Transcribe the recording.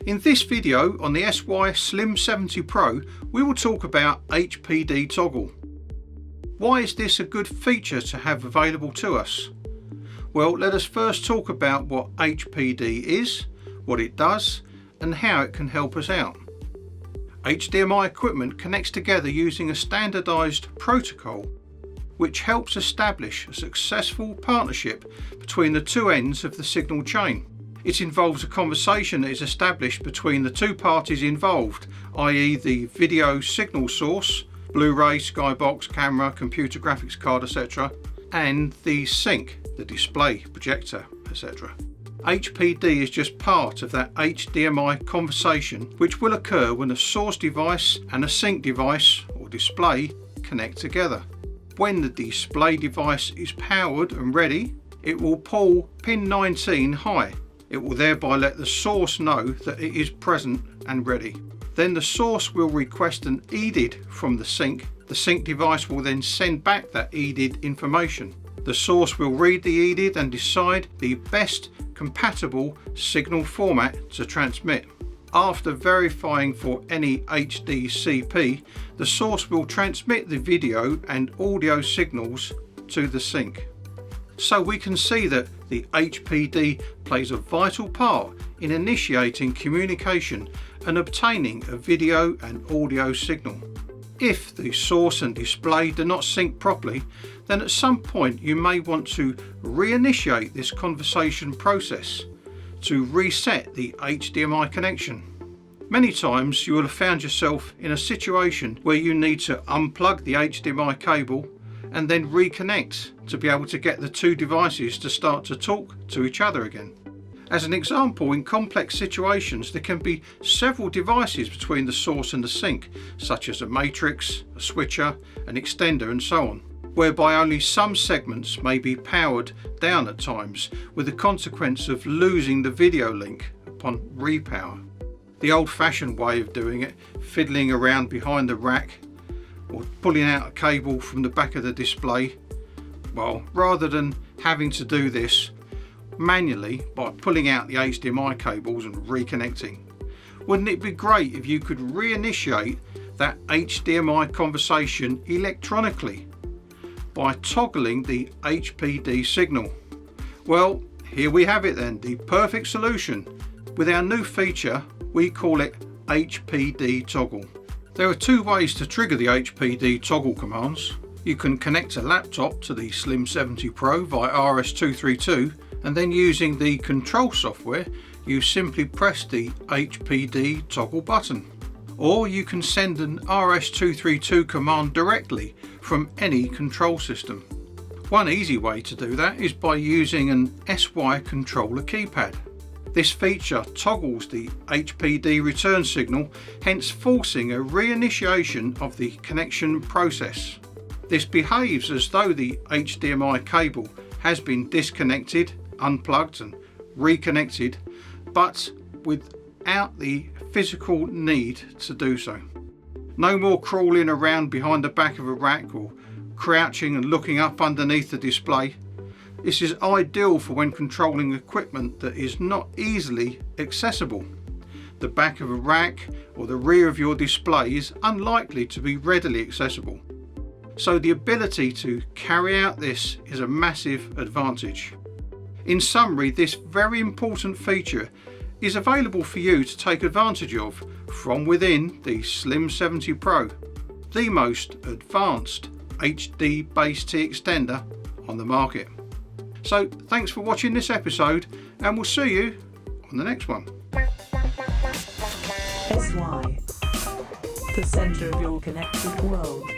In this video on the SLIM70 PRO, we will talk about HPD Toggle. Why is this a good feature to have available to us? Well, let us first talk about what HPD is, what it does, and how it can help us out. HDMI equipment connects together using a standardized protocol which helps establish a successful partnership between the two ends of the signal chain. It involves a conversation that is established between the two parties involved, i.e. the video signal source, Blu-ray, skybox, camera, computer graphics card, etc., and the sync, the display, projector, etc. HPD is just part of that HDMI conversation which will occur when a source device and a sync device or display connect together. When the display device is powered and ready, it will pull pin 19 high. It will thereby let the source know that it is present and ready. Then the source will request an EDID from the sync. The sync device will then send back that EDID information. The source will read the EDID and decide the best compatible signal format to transmit. After verifying for any HDCP, the source will transmit the video and audio signals to the sync. So we can see that the HPD plays a vital part in initiating communication and obtaining a video and audio signal. If the source and display do not sync properly, then at some point you may want to reinitiate this conversation process to reset the HDMI connection. Many times you will have found yourself in a situation where you need to unplug the HDMI cable and then reconnect to be able to get the two devices to start to talk to each other again. As an example, in complex situations there can be several devices between the source and the sync, such as a matrix, a switcher, an extender and so on, whereby only some segments may be powered down at times, with the consequence of losing the video link upon repower. The old-fashioned way of doing it, fiddling around behind the rack or pulling out a cable from the back of the display, well, rather than having to do this manually by pulling out the HDMI cables and reconnecting, wouldn't it be great if you could reinitiate that HDMI conversation electronically by toggling the HPD signal? Well, here we have it then, the perfect solution. With our new feature, we call it HPD Toggle. There are two ways to trigger the HPD Toggle commands. You can connect a laptop to the SLIM70 PRO via RS232, and then using the control software you simply press the HPD Toggle button. Or you can send an RS232 command directly from any control system. One easy way to do that is by using an SY controller keypad. This feature toggles the HPD return signal, hence forcing a reinitiation of the connection process. This behaves as though the HDMI cable has been disconnected, unplugged and reconnected, but without the physical need to do so. No more crawling around behind the back of a rack or crouching and looking up underneath the display. This is ideal for when controlling equipment that is not easily accessible. The back of a rack or the rear of your display is unlikely to be readily accessible. So the ability to carry out this is a massive advantage. In summary, this very important feature is available for you to take advantage of from within the SLIM70 PRO, the most advanced HDBaseT extender on the market. So thanks for watching this episode, and we'll see you on the next one. SY, the centre of your connected world.